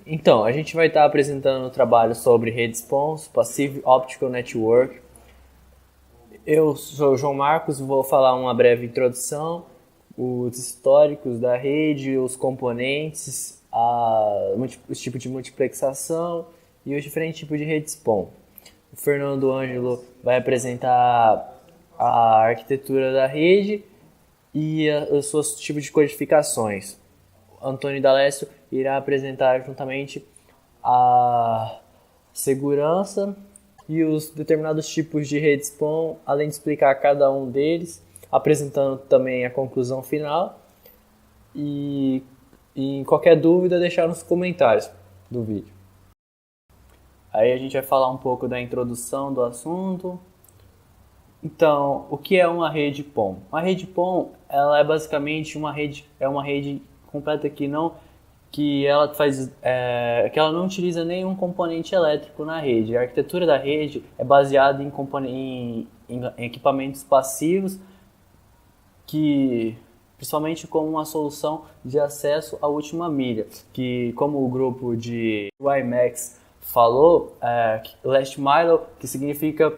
Então, a gente vai estar apresentando o trabalho sobre Response, Passive Optical Network. Eu sou o João Marcos, vou falar uma breve introdução, os históricos da rede, os componentes, os tipos de multiplexação e os diferentes tipos de Response. O Fernando Ângelo vai apresentar a arquitetura da rede e os seus tipos de codificações. Antônio D'Alessio irá apresentar juntamente a segurança e os determinados tipos de rede SPON, além de explicar cada um deles, apresentando também a conclusão final e em qualquer dúvida deixar nos comentários do vídeo. Aí a gente vai falar um pouco da introdução do assunto. Então, o que é uma rede PON? Uma rede PON, ela é basicamente uma rede completa que ela não utiliza nenhum componente elétrico na rede. A arquitetura da rede é baseada em equipamentos passivos, que principalmente como uma solução de acesso à última milha, que como o grupo de WiMAX falou, last mile, que significa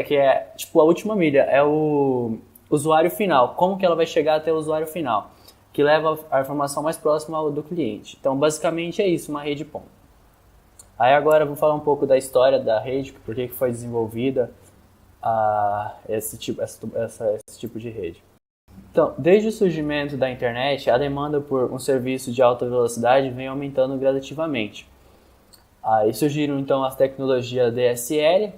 que é tipo a última milha, é o usuário final, como que ela vai chegar até o usuário final, que leva a informação mais próxima do cliente. Então, basicamente é isso, uma rede PON. Aí agora eu vou falar um pouco da história da rede, por que foi desenvolvida esse tipo de rede. Então, desde o surgimento da internet, a demanda por um serviço de alta velocidade vem aumentando gradativamente. Aí surgiram então as tecnologias DSL,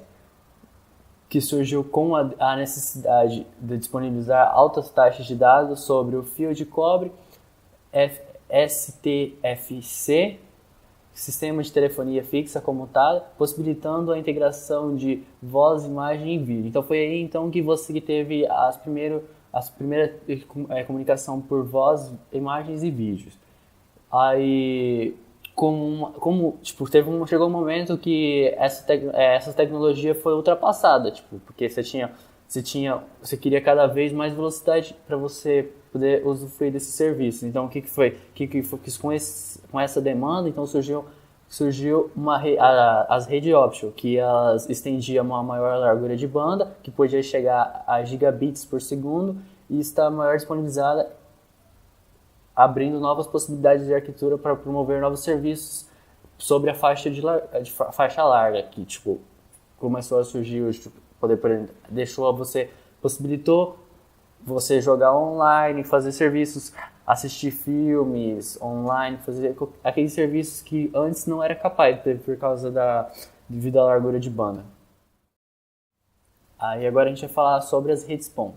que surgiu com a necessidade de disponibilizar altas taxas de dados sobre o fio de cobre, STFC, Sistema de Telefonia Fixa Comutada, possibilitando a integração de voz, imagem e vídeo. Então foi aí então que você teve as primeiras comunicação por voz, imagens e vídeos. Aí chegou um momento que essa tecnologia foi ultrapassada, porque você queria cada vez mais velocidade para você poder usufruir desse serviço. Então, o que foi com essa demanda? Então surgiu as redes optical, que elas estendiam uma maior largura de banda, que podia chegar a gigabits por segundo e está maior disponibilizada, abrindo novas possibilidades de arquitetura para promover novos serviços sobre a faixa larga, que começou a surgir, possibilitou você jogar online, fazer serviços, assistir filmes online, fazer aqueles serviços que antes não era capaz de ter por causa devido à largura de banda. Aí agora a gente vai falar sobre as redes PON.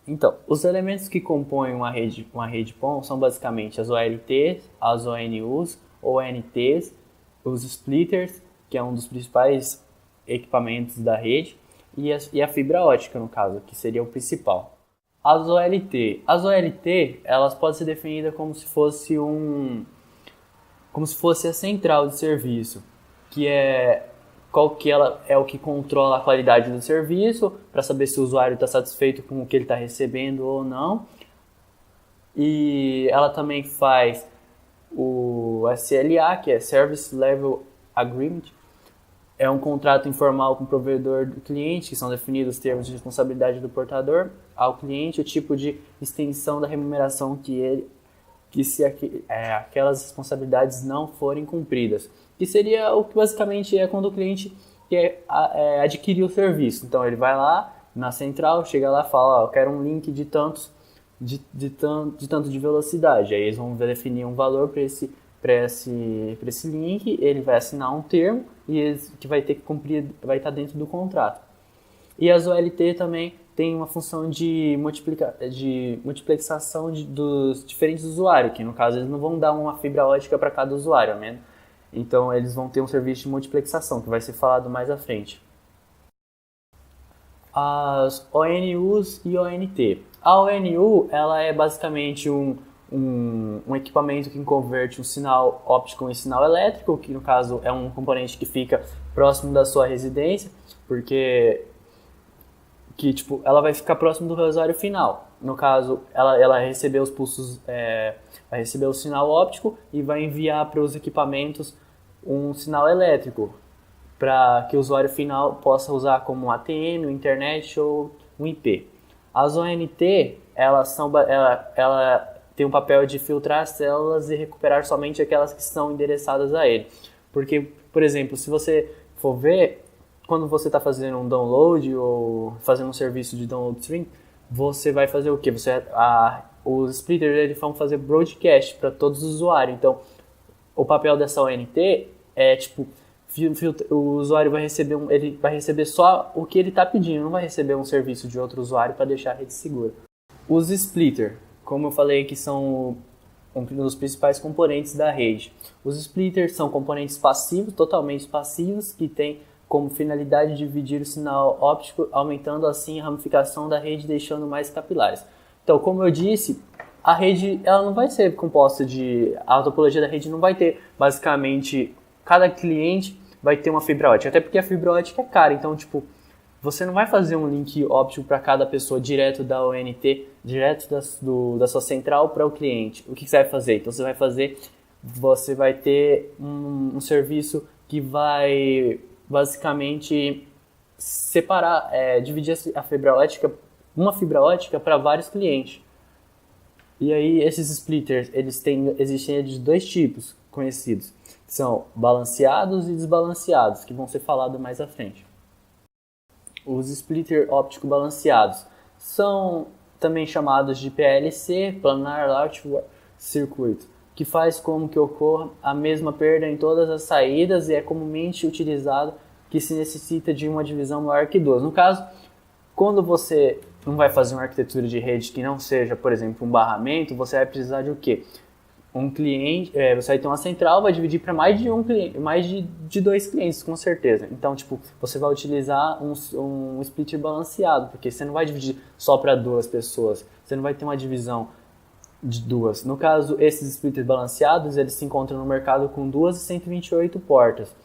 Então, os elementos que compõem uma rede PON são basicamente as OLTs, as ONUs, ONTs, os splitters, que é um dos principais equipamentos da rede, e a fibra ótica, no caso, que seria o principal. As OLT, elas podem ser definidas como se fosse a central de serviço, ela é o que controla a qualidade do serviço, para saber se o usuário está satisfeito com o que ele está recebendo ou não. E ela também faz o SLA, que é Service Level Agreement. É um contrato informal com o provedor do cliente, que são definidos os termos de responsabilidade do portador ao cliente, o tipo de extensão da remuneração se aquelas responsabilidades não forem cumpridas. Que seria o que basicamente é quando o cliente quer adquirir o serviço. Então ele vai lá na central, chega lá e fala, eu quero um link de tanto de velocidade. Aí eles vão definir um valor para esse link, ele vai assinar um termo que vai ter que cumprir, vai estar dentro do contrato. E as OLT também tem uma função de multiplexação dos diferentes usuários, que no caso eles não vão dar uma fibra ótica para cada usuário, né? Então eles vão ter um serviço de multiplexação, que vai ser falado mais à frente. As ONUs e ONT. A ONU, ela é basicamente um equipamento que converte um sinal óptico em sinal elétrico, que no caso é um componente que fica próximo da sua residência, porque ela vai ficar próximo do usuário final. no caso, ela receber os pulsos, vai receber o sinal óptico e vai enviar para os equipamentos um sinal elétrico, para que o usuário final possa usar como um ATM, uma internet ou um IP. As ONT, ela tem um papel de filtrar as células e recuperar somente aquelas que são endereçadas a ele. Porque, por exemplo, se você for ver, quando você está fazendo um download ou fazendo um serviço de download stream, você vai fazer o quê? Os splitters eles vão fazer broadcast para todos os usuários. Então, o papel dessa ONT é tipo, o usuário vai receber ele vai receber só o que ele está pedindo, não vai receber um serviço de outro usuário para deixar a rede segura. Os splitters, como eu falei, que são um dos principais componentes da rede. Os splitters são componentes passivos, totalmente passivos, que têm como finalidade dividir o sinal óptico, aumentando assim a ramificação da rede, deixando mais capilares. Então, como eu disse, a rede ela não vai ser composta a topologia da rede não vai ter, basicamente, cada cliente vai ter uma fibra ótica, até porque a fibra ótica é cara, então, tipo, você não vai fazer um link óptico para cada pessoa direto da ONT, direto da sua central para o cliente. O que você vai fazer? Então, você vai ter um serviço que vai basicamente separar, dividir a fibra ótica, uma fibra ótica para vários clientes. E aí esses splitters, existem de dois tipos conhecidos, que são balanceados e desbalanceados, que vão ser falados mais à frente. Os splitter óptico balanceados são também chamados de PLC, Planar Large Circuit, que faz com que ocorra a mesma perda em todas as saídas e é comumente utilizado que se necessita de uma divisão maior que duas. No caso, quando você não vai fazer uma arquitetura de rede que não seja, por exemplo, um barramento, você vai precisar de o quê? Um cliente, você vai ter uma central, vai dividir para mais de um cliente, mais de dois clientes, com certeza. Então, tipo, você vai utilizar um splitter balanceado, porque você não vai dividir só para duas pessoas, você não vai ter uma divisão de duas. No caso, esses splitters balanceados, eles se encontram no mercado com 2 e 128 portas.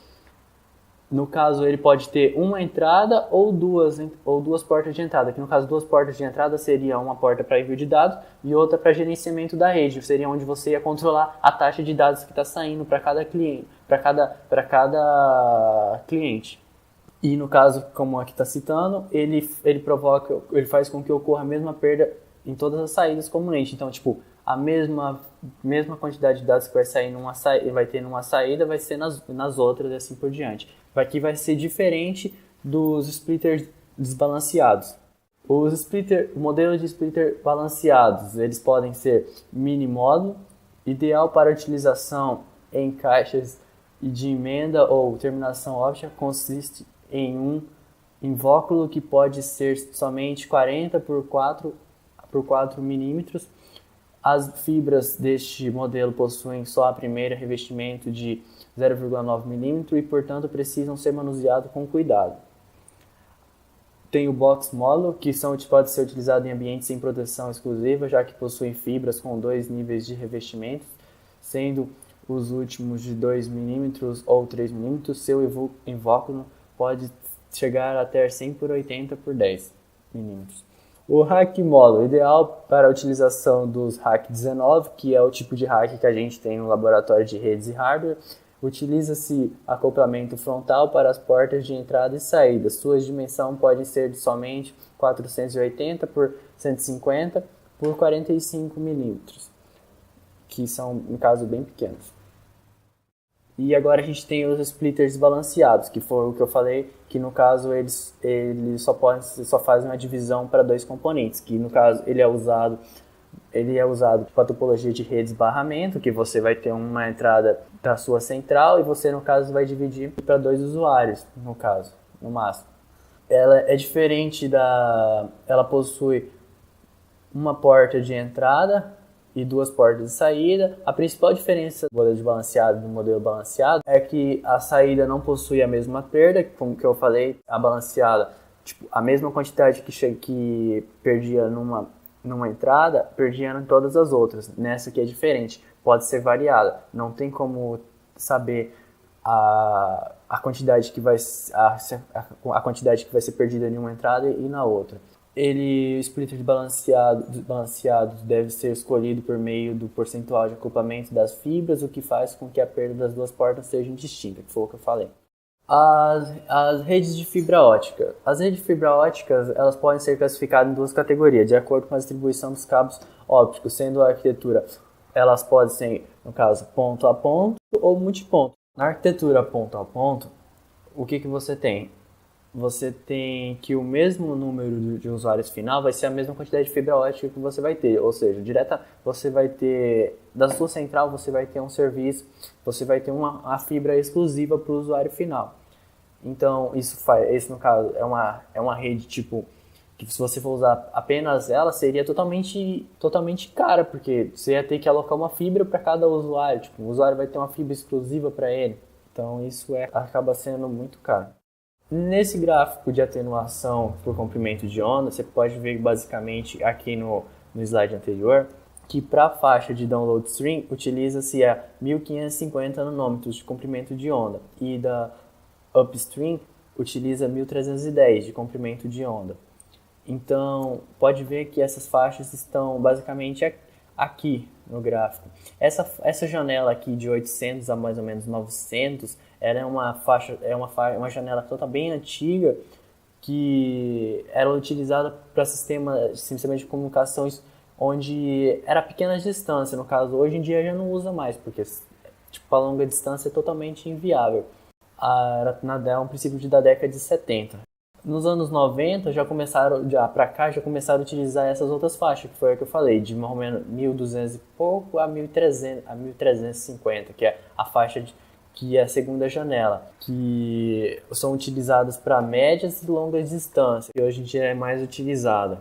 No caso, ele pode ter uma entrada ou duas portas de entrada, que no caso, 2 portas de entrada seria uma porta para envio de dados e outra para gerenciamento da rede, seria onde você ia controlar a taxa de dados que está saindo para cada cliente, E no caso, como aqui está citando, ele faz com que ocorra a mesma perda em todas as saídas comumente. Então, tipo, a mesma quantidade de dados que vai sair vai ter numa saída, vai ser nas outras e assim por diante. Aqui vai ser diferente dos splitters desbalanceados. O modelo de splitter balanceados, eles podem ser mini módulo, ideal para utilização em caixas de emenda ou terminação óptica, consiste em um invólucro que pode ser somente 40 por 4 milímetros. As fibras deste modelo possuem só a primeira revestimento de 0,9 mm e, portanto, precisam ser manuseados com cuidado. Tem o box model, que pode ser utilizado em ambientes sem proteção exclusiva, já que possuem fibras com 2 níveis de revestimento, sendo os últimos de 2 mm ou 3 mm. Seu invólucro pode chegar até 100 por 80 por 10 mm. O rack model, ideal para a utilização dos rack 19, que é o tipo de rack que a gente tem no laboratório de redes e hardware. Utiliza-se acoplamento frontal para as portas de entrada e saída. Suas dimensões podem ser de somente 480 por 150 por 45 milímetros, que são, no caso, bem pequenos. E agora a gente tem os splitters balanceados, que foi o que eu falei, que no caso eles só fazem uma divisão para 2 componentes, que no caso ele é usado para a topologia de redes barramento, que você vai ter uma entrada da sua central e você no caso vai dividir para 2 usuários, no máximo. Ela é diferente ela possui uma porta de entrada e 2 portas de saída. A principal diferença do modelo balanceado e do modelo balanceado é que a saída não possui a mesma perda, como que eu falei, a balanceada, tipo, a mesma quantidade que perdia numa entrada, perdia em todas as outras. Nessa aqui é diferente, pode ser variada, não tem como saber a quantidade que vai ser perdida em uma entrada e na outra. O splitter de balanceado deve ser escolhido por meio do percentual de acoplamento das fibras, o que faz com que a perda das duas portas seja indistinta, que foi o que eu falei. As redes de fibra ótica. As redes de fibra óticas, elas podem ser classificadas em duas categorias, de acordo com a distribuição dos cabos ópticos, sendo a arquitetura, elas podem ser, no caso, ponto a ponto ou multiponto. Na arquitetura ponto a ponto, o que você tem? Você tem que o mesmo número de usuários final vai ser a mesma quantidade de fibra ótica que você vai ter, ou seja, você vai ter, da sua central você vai ter um serviço, você vai ter a fibra exclusiva para o usuário final. Então, esse no caso é uma rede tipo, que se você for usar apenas ela, seria totalmente cara, porque você ia ter que alocar uma fibra para cada usuário, tipo, o usuário vai ter uma fibra exclusiva para ele, então isso acaba sendo muito caro. Nesse gráfico de atenuação por comprimento de onda, você pode ver basicamente aqui no slide anterior, que para a faixa de download stream utiliza-se a 1550 nanômetros de comprimento de onda e da upstream utiliza 1310 de comprimento de onda. Então, pode ver que essas faixas estão basicamente aqui no gráfico. Essa janela aqui de 800 a mais ou menos 900, ela é uma janela toda bem antiga que era utilizada para sistema de comunicações onde era pequena distância, no caso. Hoje em dia já não usa mais, porque tipo, a longa distância é totalmente inviável. É um princípio da década de 70. Nos anos 90 já começaram a utilizar essas outras faixas, que foi o que eu falei, de mais ou menos 1200 e pouco a 1350, que é a faixa que é a segunda janela, que são utilizadas para médias e longas distâncias, e hoje em dia é mais utilizada.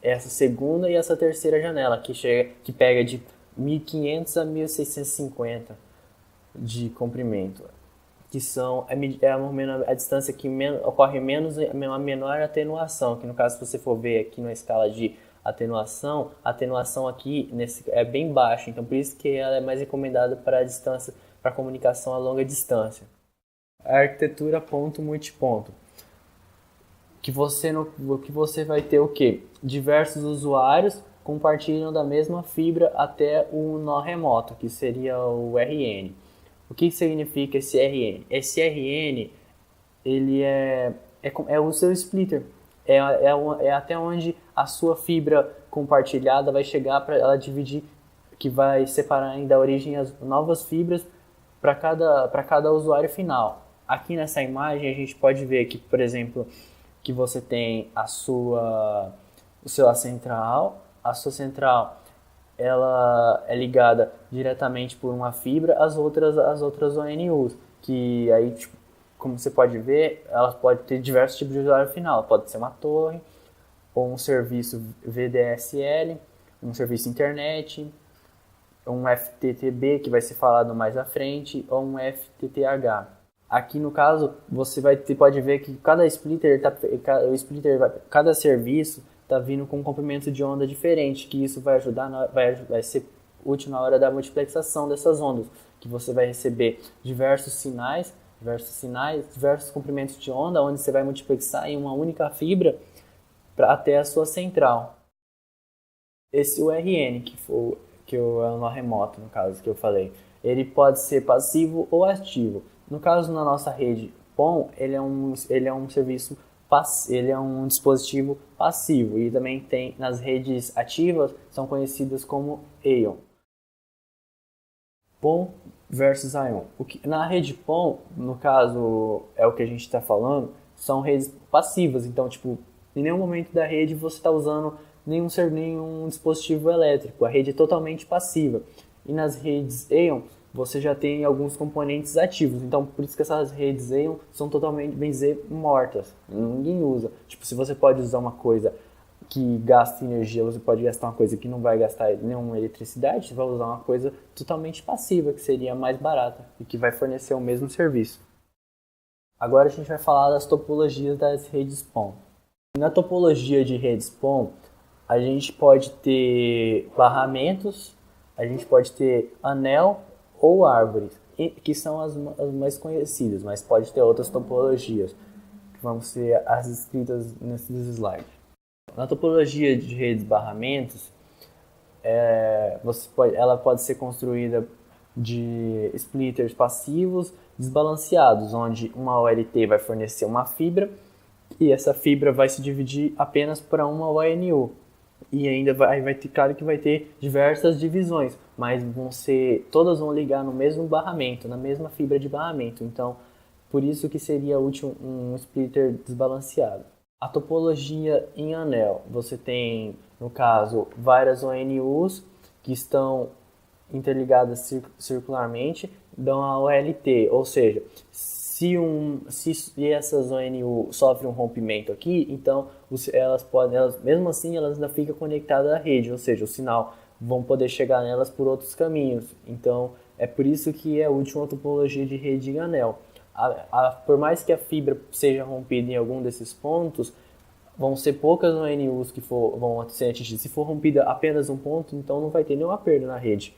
Essa segunda e essa terceira janela, que pega de 1500 a 1650 de comprimento, que são a distância que ocorre uma menor atenuação, que no caso, se você for ver aqui na escala de atenuação, a atenuação aqui é bem baixa, então por isso que ela é mais recomendada para a distância, para comunicação a longa distância. A arquitetura ponto-multiponto, que você vai ter o quê? Diversos usuários compartilham da mesma fibra até o nó remoto, que seria o RN. O que significa esse RN? Esse RN ele é o seu splitter. É até onde a sua fibra compartilhada vai chegar para ela dividir, que vai separar ainda a origem as novas fibras para cada usuário final. Aqui nessa imagem a gente pode ver que, por exemplo, que você tem a sua central. A sua central ela é ligada diretamente por uma fibra às outras ONUs, que aí, tipo, como você pode ver, ela pode ter diversos tipos de usuário final. Pode ser uma torre, ou um serviço VDSL, um serviço internet, um FTTB, que vai ser falado mais à frente, ou um FTTH. Aqui no caso, pode ver que cada cada serviço está vindo com um comprimento de onda diferente, que isso vai vai ser útil na hora da multiplexação dessas ondas, que você vai receber diversos sinais, diversos comprimentos de onda, onde você vai multiplexar em uma única fibra até a sua central. Esse URN, que é o nó remoto, no caso, que eu falei, ele pode ser passivo ou ativo. No caso, na nossa rede PON, ele é um serviço ele é um dispositivo passivo, e também tem nas redes ativas, são conhecidas como Aeon. PON versus Aeon. Na rede PON, no caso, é o que a gente está falando, são redes passivas, então, tipo, em nenhum momento da rede você está usando nenhum dispositivo elétrico, a rede é totalmente passiva. E nas redes Aeon, você já tem alguns componentes ativos, então por isso que essas redes Aeon são totalmente, bem dizer, mortas, ninguém usa. Tipo, se você pode usar uma coisa que gasta energia, você pode gastar uma coisa que não vai gastar nenhuma eletricidade, você vai usar uma coisa totalmente passiva, que seria mais barata e que vai fornecer o mesmo serviço. Agora a gente vai falar das topologias das redes PON. Na topologia de redes PON, a gente pode ter barramentos, a gente pode ter anel ou árvores, que são as mais conhecidas, mas pode ter outras topologias, que vão ser as escritas nesses slides. Na topologia de redes barramentos, ela pode ser construída de splitters passivos desbalanceados, onde uma OLT vai fornecer uma fibra e essa fibra vai se dividir apenas para uma ONU. E ainda vai ter, claro que vai ter diversas divisões, mas todas vão ligar no mesmo barramento, na mesma fibra de barramento. Então, por isso que seria útil um splitter desbalanceado. A topologia em anel, você tem, no caso, várias ONUs que estão interligadas circularmente, dão a OLT, ou seja, se essas ONU sofrem um rompimento aqui, então mesmo assim elas ainda ficam conectadas à rede, ou seja, o sinal vão poder chegar nelas por outros caminhos. Então é por isso que é útil uma topologia de rede em anel. Por mais que a fibra seja rompida em algum desses pontos, vão ser poucas ONUs que vão ser atingidas. Se for rompida apenas um ponto, então não vai ter nenhuma perda na rede.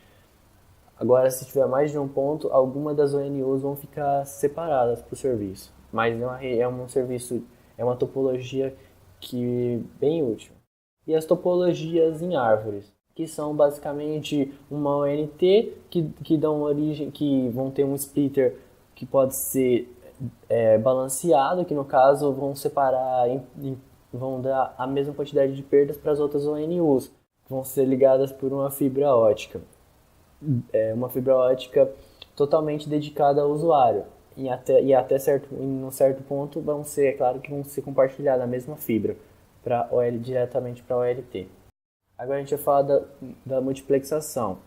Agora, se tiver mais de um ponto, algumas das ONUs vão ficar separadas para o serviço. Mas é uma topologia bem útil. E as topologias em árvores, que são basicamente uma ONT que dão origem, que vão ter um splitter que pode ser balanceado, que no caso vão separar, vão dar a mesma quantidade de perdas para as outras ONUs, que vão ser ligadas por uma fibra ótica. Uma fibra ótica totalmente dedicada ao usuário. Em um certo ponto é claro que vão ser compartilhadas a mesma fibra diretamente para a OLT. Agora a gente vai falar da multiplexação.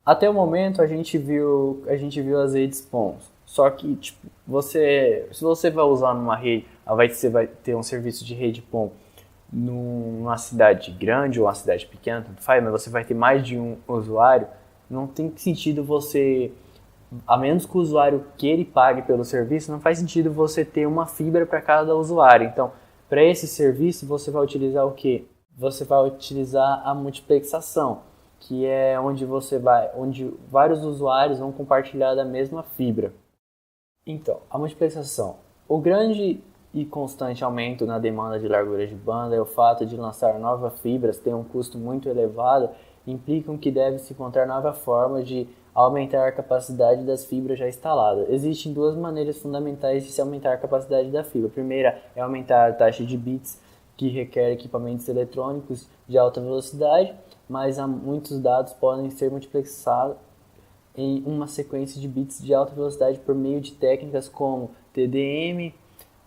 Até o momento a gente viu as redes PONs. Só que se você vai usar numa rede, você vai ter um serviço de rede PON numa cidade grande ou uma cidade pequena, tanto faz, mas você vai ter mais de um usuário. Não tem sentido a menos que o usuário queira e pague pelo serviço, não faz sentido você ter uma fibra para cada usuário. Então, para esse serviço, você vai utilizar o quê? Você vai utilizar a multiplexação, que é onde vários usuários vão compartilhar da mesma fibra. Então, a multiplexação. O grande e constante aumento na demanda de largura de banda e o fato de lançar novas fibras ter um custo muito elevado implicam que deve-se encontrar novas formas de aumentar a capacidade das fibras já instaladas. Existem duas maneiras fundamentais de se aumentar a capacidade da fibra. A primeira é aumentar a taxa de bits, que requer equipamentos eletrônicos de alta velocidade, mas muitos dados podem ser multiplexados em uma sequência de bits de alta velocidade por meio de técnicas como TDM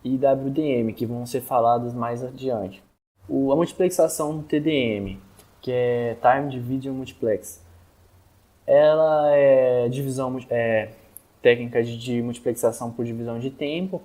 e WDM, que vão ser faladas mais adiante. A multiplexação do TDM, que é Time Division Multiplex. Ela é técnica de multiplexação por divisão de tempo,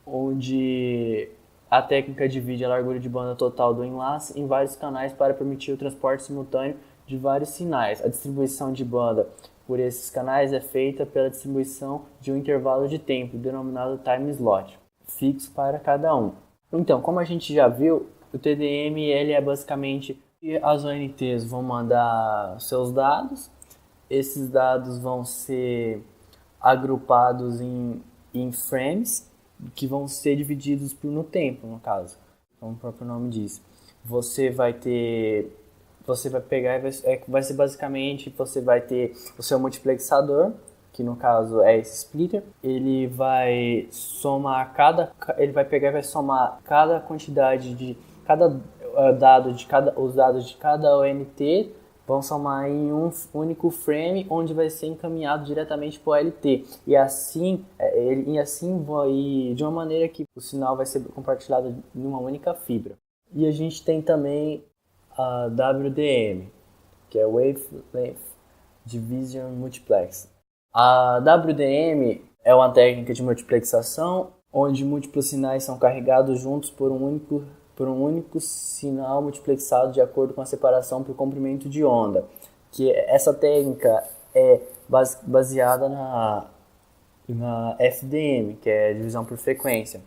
onde a técnica divide a largura de banda total do enlace em vários canais para permitir o transporte simultâneo de vários sinais. A distribuição de banda por esses canais é feita pela distribuição de um intervalo de tempo, denominado time slot, fixo para cada um. Então, como a gente já viu, o TDM ele é basicamente as ONTs vão mandar seus dados, esses dados vão ser agrupados em frames, que vão ser divididos no tempo, no caso, como o próprio nome diz. Você vai pegar vai ser basicamente, você vai ter o seu multiplexador, que no caso é esse splitter. Ele vai somar vai somar cada quantidade de cada os dados de cada ONT vão somar em um único frame, onde vai ser encaminhado diretamente para o OLT. E assim vai de uma maneira que o sinal vai ser compartilhado em uma única fibra. E a gente tem também a WDM, que é Wavelength Division Multiplex. A WDM é uma técnica de multiplexação onde múltiplos sinais são carregados juntos por um único sinal multiplexado de acordo com a separação por comprimento de onda. Que essa técnica é baseada na FDM, que é divisão por frequência,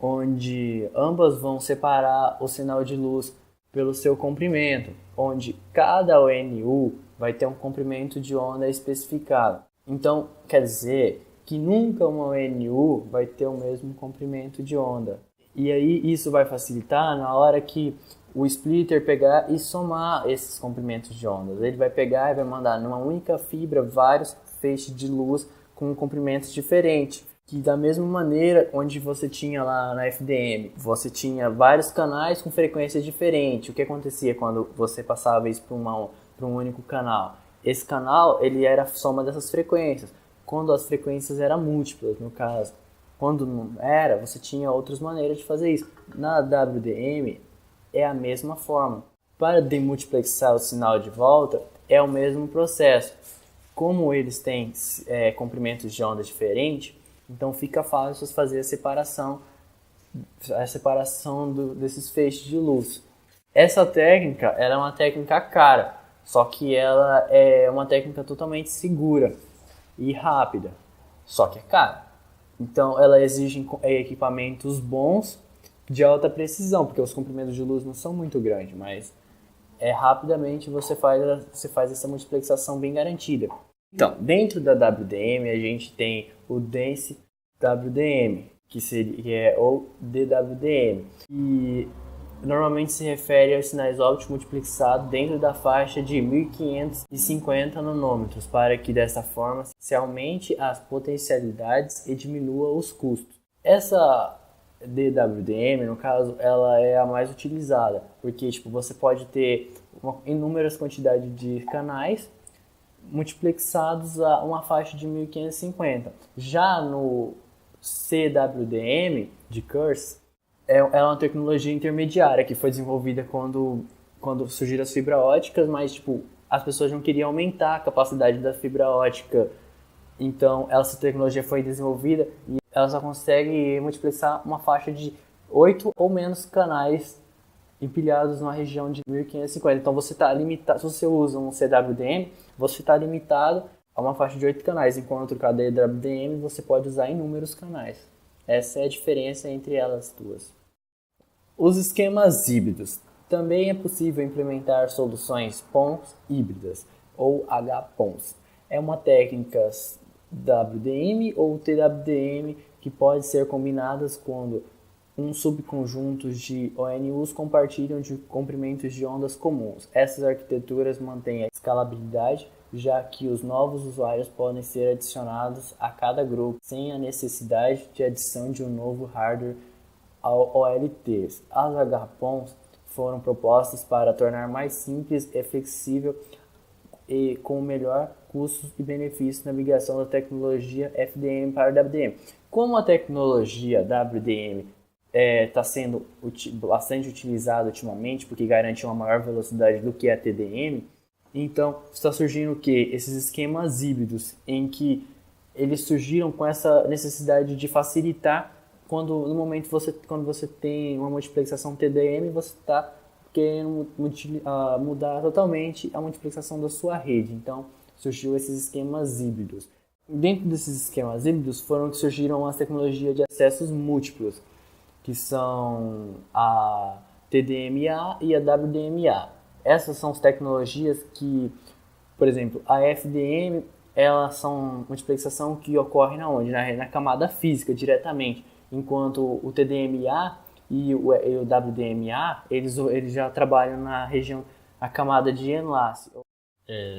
onde ambas vão separar o sinal de luz pelo seu comprimento, onde cada ONU vai ter um comprimento de onda especificado. Então, quer dizer que nunca uma ONU vai ter o mesmo comprimento de onda. E aí isso vai facilitar na hora que o splitter pegar e somar esses comprimentos de ondas. Ele vai pegar e vai mandar numa única fibra vários feixes de luz com comprimentos diferentes. Que da mesma maneira, onde você tinha lá na FDM, você tinha vários canais com frequências diferentes. O que acontecia quando você passava isso para um único canal? Esse canal ele era a soma dessas frequências. Quando as frequências eram múltiplas, no caso. Quando não era, você tinha outras maneiras de fazer isso. Na WDM é a mesma forma. Para demultiplexar o sinal de volta, é o mesmo processo. Como eles têm comprimentos de onda diferentes, então fica fácil fazer a separação desses feixes de luz. Essa técnica ela é uma técnica cara, só que ela é uma técnica totalmente segura e rápida, só que é cara. Então ela exige equipamentos bons de alta precisão, porque os comprimentos de luz não são muito grandes, mas rapidamente você faz essa multiplexação bem garantida. Então, dentro da WDM a gente tem o Dense WDM, que é o DWDM, e normalmente se refere aos sinais ópticos multiplexados dentro da faixa de 1550 nanômetros, para que dessa forma se aumente as potencialidades e diminua os custos. Essa DWDM, no caso, ela é a mais utilizada, porque você pode ter inúmeras quantidades de canais multiplexados a uma faixa de 1550. Já no CWDM de Curse, ela é uma tecnologia intermediária que foi desenvolvida quando surgiram as fibras óticas, mas as pessoas não queriam aumentar a capacidade da fibra ótica. Então essa tecnologia foi desenvolvida e ela só consegue multiplexar uma faixa de 8 ou menos canais empilhados numa região de 1550. Então você está limitado, se você usa um CWDM, você está limitado a uma faixa de 8 canais, enquanto com a DWDM você pode usar inúmeros canais. Essa é a diferença entre elas duas. Os esquemas híbridos. Também é possível implementar soluções PONS híbridas, ou HPONS. É uma técnica WDM ou TWDM que pode ser combinadas quando subconjuntos de ONUs compartilham de comprimentos de ondas comuns. Essas arquiteturas mantêm a escalabilidade, já que os novos usuários podem ser adicionados a cada grupo sem a necessidade de adição de um novo hardware ao OLTs. As HPONs foram propostas para tornar mais simples e flexível e com melhor custos e benefícios na migração da tecnologia FDM para WDM. Como a tecnologia WDM está sendo bastante utilizada ultimamente, porque garante uma maior velocidade do que a TDM, então está surgindo o quê? Esses esquemas híbridos, em que eles surgiram com essa necessidade de facilitar quando você tem uma multiplexação TDM, você está querendo mudar totalmente a multiplexação da sua rede. Então surgiu esses esquemas híbridos. Dentro desses esquemas híbridos foram que surgiram as tecnologias de acessos múltiplos, que são a TDMA e a WDMA. Essas são as tecnologias que, por exemplo, a FDM, elas são multiplexação que ocorre na camada física diretamente, enquanto o TDMA e o WDMA, eles já trabalham na região, a camada de enlace.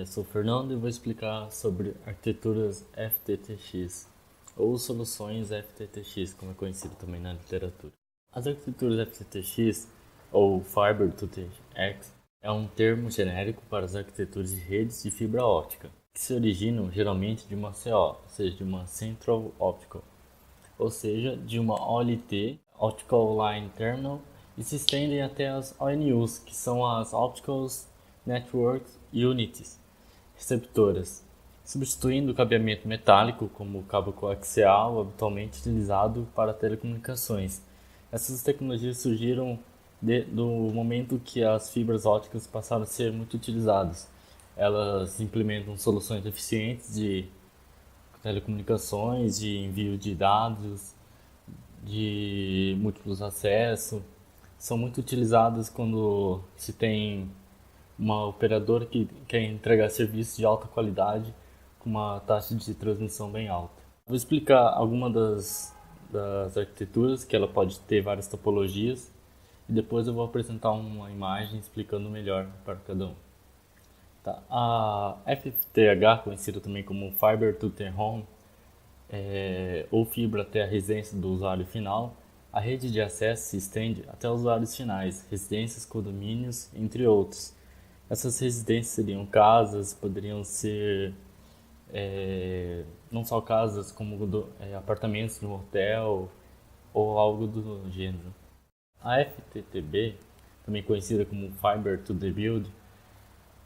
Sou o Fernando e vou explicar sobre arquiteturas FTTX, ou soluções FTTX, como é conhecido também na literatura. As arquiteturas FTTX, ou Fiber to the X, é um termo genérico para as arquiteturas de redes de fibra óptica, que se originam geralmente de uma CO, ou seja, de uma Central Optical, ou seja, de uma OLT, Optical Line Terminal, e se estendem até as ONUs, que são as Optical Network Unities, receptoras, substituindo o cabeamento metálico como o cabo coaxial habitualmente utilizado para telecomunicações. Essas tecnologias surgiram do momento que as fibras ópticas passaram a ser muito utilizadas. Elas implementam soluções eficientes de telecomunicações, de envio de dados, de múltiplos acessos. São muito utilizadas quando se tem uma operadora que quer entregar serviços de alta qualidade com uma taxa de transmissão bem alta. Vou explicar algumas das arquiteturas, que ela pode ter várias topologias, e depois eu vou apresentar uma imagem explicando melhor para cada um. Tá. A FTTH, conhecida também como Fiber to the Home, ou fibra até a residência do usuário final, a rede de acesso se estende até os usuários finais, residências, condomínios, entre outros. Essas residências seriam casas, poderiam ser não só casas, como apartamentos no hotel ou algo do gênero. A FTTB, também conhecida como Fiber to the Building,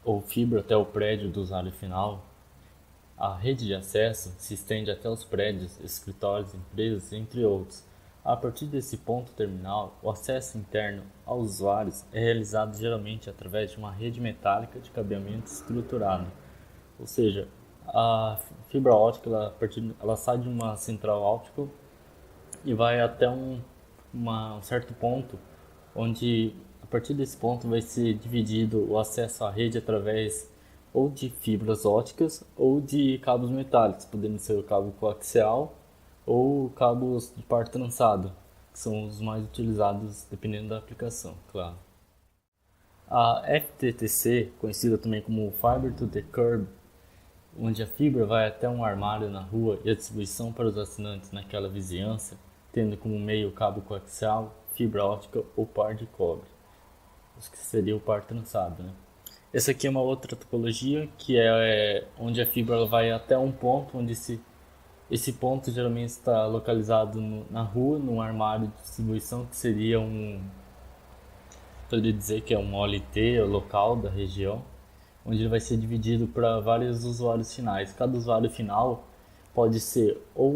ou fibra até o prédio do usuário final, a rede de acesso se estende até os prédios, escritórios, empresas, entre outros. A partir desse ponto terminal, o acesso interno aos usuários é realizado geralmente através de uma rede metálica de cabeamento estruturado. Ou seja, a fibra ótica ela sai de uma central óptica e vai até um certo ponto, onde a partir desse ponto vai ser dividido o acesso à rede através ou de fibras óticas ou de cabos metálicos, podendo ser o cabo coaxial ou cabos de par trançado, que são os mais utilizados dependendo da aplicação, claro. A FTTC, conhecida também como Fiber to the Curb, onde a fibra vai até um armário na rua e a distribuição para os assinantes naquela vizinhança, tendo como meio cabo coaxial, fibra ótica ou par de cobre. Isso que seria o par trançado, né? Essa aqui é uma outra topologia, que é onde a fibra ela vai até um ponto, onde esse ponto geralmente está localizado na rua, num armário de distribuição, que seria poderia dizer que é um OLT, o local da região, onde ele vai ser dividido para vários usuários finais. Cada usuário final pode ser ou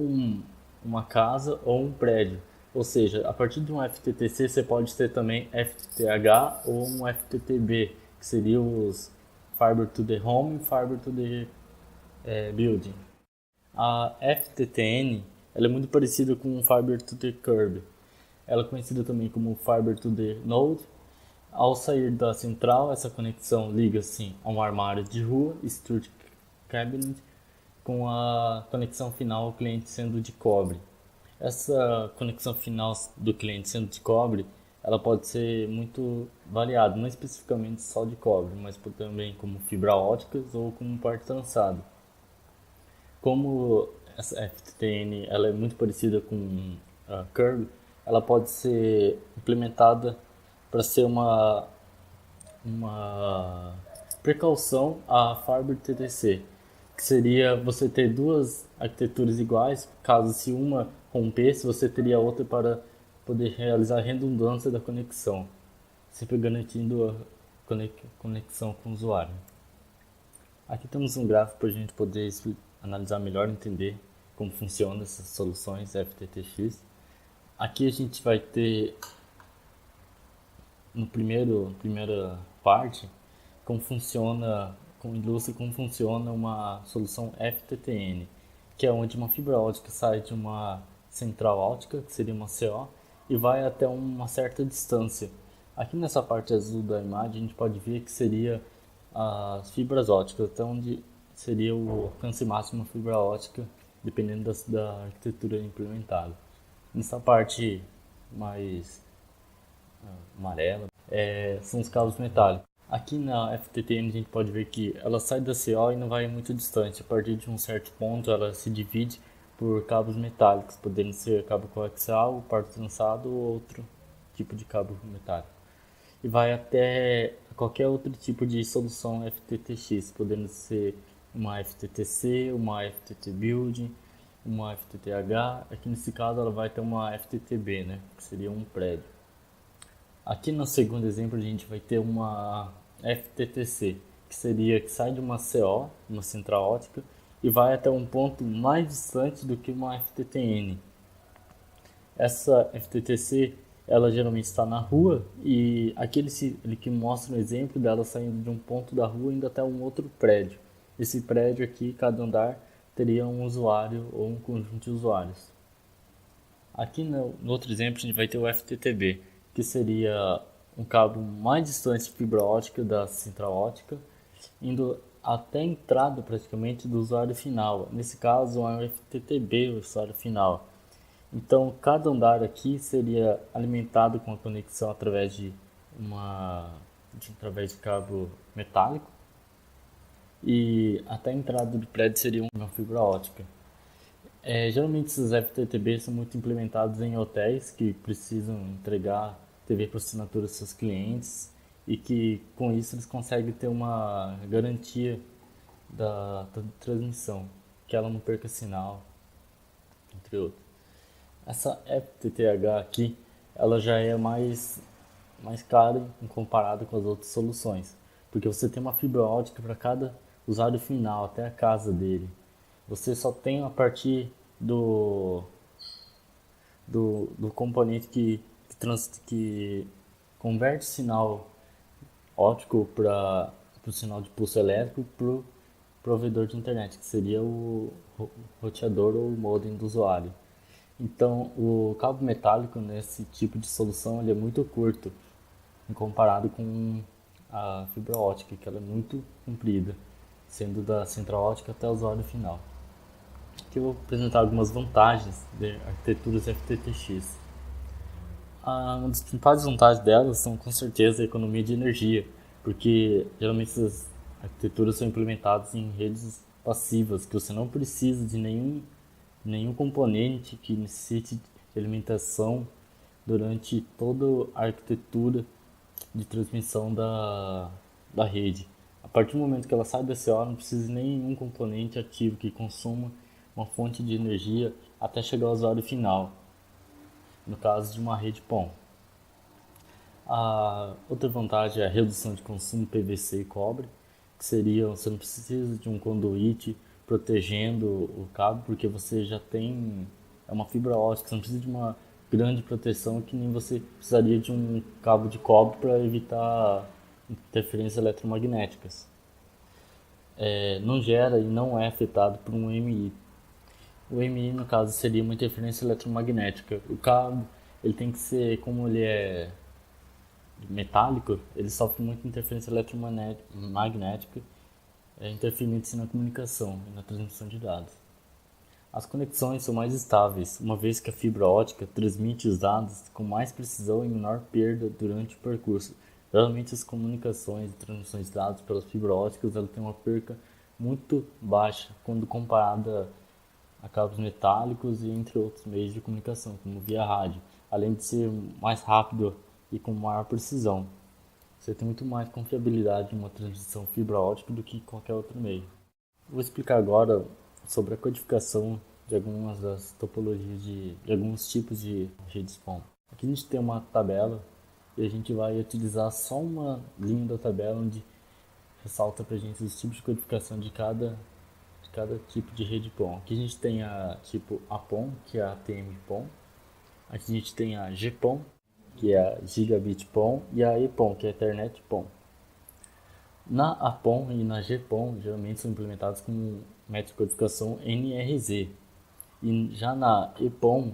uma casa ou um prédio. Ou seja, a partir de um FTTC você pode ter também FTTH ou um FTTB, que seriam os Fiber to the Home e Fiber to the Building. A FTTN ela é muito parecida com o Fiber to the Curb. Ela é conhecida também como Fiber to the Node. Ao sair da central, essa conexão liga-se a um armário de rua, Street Cabinet, com a conexão final ao cliente sendo de cobre. Essa conexão final do cliente sendo de cobre, ela pode ser muito variada, não especificamente só de cobre, mas também como fibra óticas ou como par trançado. Como essa FTTN ela é muito parecida com a Curb, ela pode ser implementada para ser uma precaução à Fiber TTC, que seria você ter duas arquiteturas iguais, caso se uma rompesse, você teria outra para poder realizar a redundância da conexão, sempre garantindo a conexão com o usuário. Aqui temos um gráfico para a gente poder analisar melhor, entender como funcionam essas soluções FTTX. Aqui a gente vai ter no primeira parte ilustra como funciona uma solução FTTN, que é onde uma fibra ótica sai de uma central ótica, que seria uma CO, e vai até uma certa distância. Aqui nessa parte azul da imagem a gente pode ver que seria as fibras óticas, até onde seria o alcance máximo da fibra ótica, dependendo da arquitetura implementada. Nessa parte mais amarela são os cabos metálicos. Aqui na FTTN a gente pode ver que ela sai da CO e não vai muito distante. A partir de um certo ponto ela se divide por cabos metálicos, podendo ser cabo coaxial, par trançado ou outro tipo de cabo metálico. E vai até qualquer outro tipo de solução FTTX, podendo ser uma FTTC, uma FTT Building, uma FTTH. Aqui nesse caso ela vai ter uma FTTB, né, que seria um prédio. Aqui no segundo exemplo a gente vai ter uma FTTC, que sai de uma CO, uma central ótica, e vai até um ponto mais distante do que uma FTTN. Essa FTTC ela geralmente está na rua, e aqui ele que mostra um exemplo dela saindo de um ponto da rua indo até um outro prédio. Esse prédio aqui, cada andar teria um usuário ou um conjunto de usuários. Aqui no outro exemplo a gente vai ter o FTTB, que seria um cabo mais distante de fibra ótica da central ótica, indo até a entrada praticamente do usuário final. Nesse caso é um FTTB, o usuário final. Então, cada andar aqui seria alimentado com a conexão através de cabo metálico e até a entrada do prédio seria uma fibra ótica. Geralmente esses FTTB são muito implementados em hotéis que precisam entregar TV por assinatura aos seus clientes e que com isso eles conseguem ter uma garantia da transmissão, que ela não perca sinal, entre outros. Essa FTTH aqui, ela já é mais cara em comparado com as outras soluções, porque você tem uma fibra ótica para cada usuário final, até a casa dele. Você só tem a partir do componente que converte sinal óptico para o sinal de pulso elétrico para o provedor de internet, que seria o roteador ou o modem do usuário. Então, o cabo metálico nesse tipo de solução ele é muito curto, comparado com a fibra ótica, que ela é muito comprida, sendo da central ótica até o usuário final. Aqui eu vou apresentar algumas vantagens de arquiteturas FTTX. Uma das principais vantagens delas são com certeza a economia de energia, porque geralmente essas arquiteturas são implementadas em redes passivas, que você não precisa de nenhum componente que necessite de alimentação durante toda a arquitetura de transmissão da rede. A partir do momento que ela sai da CO, não precisa de nenhum componente ativo que consuma uma fonte de energia até chegar ao usuário final, no caso de uma rede PON. A outra vantagem é a redução de consumo PVC e cobre, que seria, você não precisa de um conduíte protegendo o cabo, porque você já tem uma fibra ótica, você não precisa de uma grande proteção que nem você precisaria de um cabo de cobre para evitar interferências eletromagnéticas. Não gera e não é afetado por um EMI. O EMI, no caso, seria uma interferência eletromagnética. O cabo, ele tem que ser, como ele é metálico, ele sofre muita interferência eletromagnética, interferindo na comunicação e na transmissão de dados. As conexões são mais estáveis, uma vez que a fibra ótica transmite os dados com mais precisão e menor perda durante o percurso. Geralmente as comunicações e transmissões de dados pelas fibras óticas ela tem uma perca muito baixa quando comparada a cabos metálicos e entre outros meios de comunicação, como via rádio, além de ser mais rápido e com maior precisão. Você tem muito mais confiabilidade em uma transmissão fibra ótica do que qualquer outro meio. Vou explicar agora sobre a codificação de algumas das topologias de alguns tipos de redes PON. Aqui a gente tem uma tabela e a gente vai utilizar só uma linha da tabela onde ressalta para a gente os tipos de codificação de cada tipo de rede PON. Aqui a gente tem a tipo APON, que é a ATM PON. Aqui a gente tem a GPON, que é a Gigabit PON, e a EPON, que é a Ethernet PON. Na APON e na GPON, geralmente são implementados com método de codificação NRZ. E já na EPON,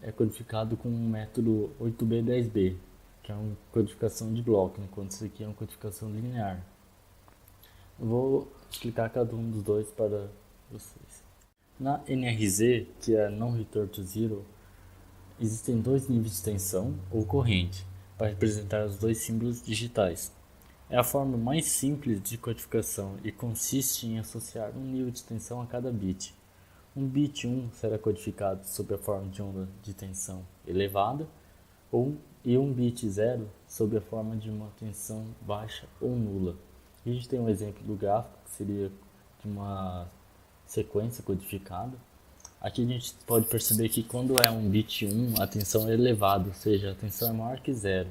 é codificado com o método 8B10B, que é uma codificação de bloco, enquanto isso aqui é uma codificação linear. Eu vou explicar cada um dos dois para vocês. Na NRZ, que é Non Return to Zero, existem dois níveis de tensão ou corrente para representar os dois símbolos digitais. É a forma mais simples de codificação e consiste em associar um nível de tensão a cada bit. Um bit 1 será codificado sob a forma de onda de tensão elevada e um bit 0 sob a forma de uma tensão baixa ou nula. A gente tem um exemplo do gráfico que seria de uma sequência codificada. Aqui a gente pode perceber que quando é um bit 1 a tensão é elevada, ou seja, a tensão é maior que zero.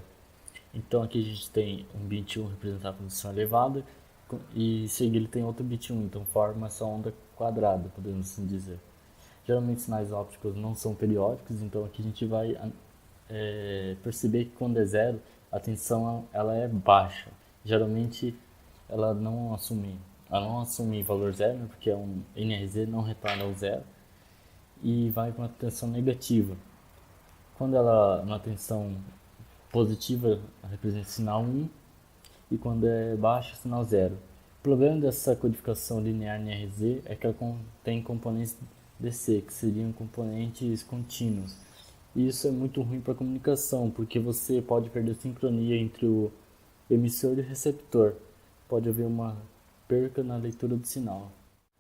Então aqui a gente tem um bit 1 representado por tensão elevada e em seguida tem outro bit 1, então forma essa onda quadrada, podemos assim dizer. Geralmente sinais ópticos não são periódicos, então aqui a gente vai perceber que quando é zero a tensão ela é baixa. Geralmente ela não assume valor zero, porque é um NRZ não retorna ao zero e vai com a tensão negativa. Quando ela na tensão positiva representa sinal 1 e quando é baixa sinal 0. O problema dessa codificação linear NRZ é que ela contém componentes DC, que seriam componentes contínuos. E isso é muito ruim para a comunicação, porque você pode perder sincronia entre o emissor e o receptor. Pode haver uma perca na leitura do sinal.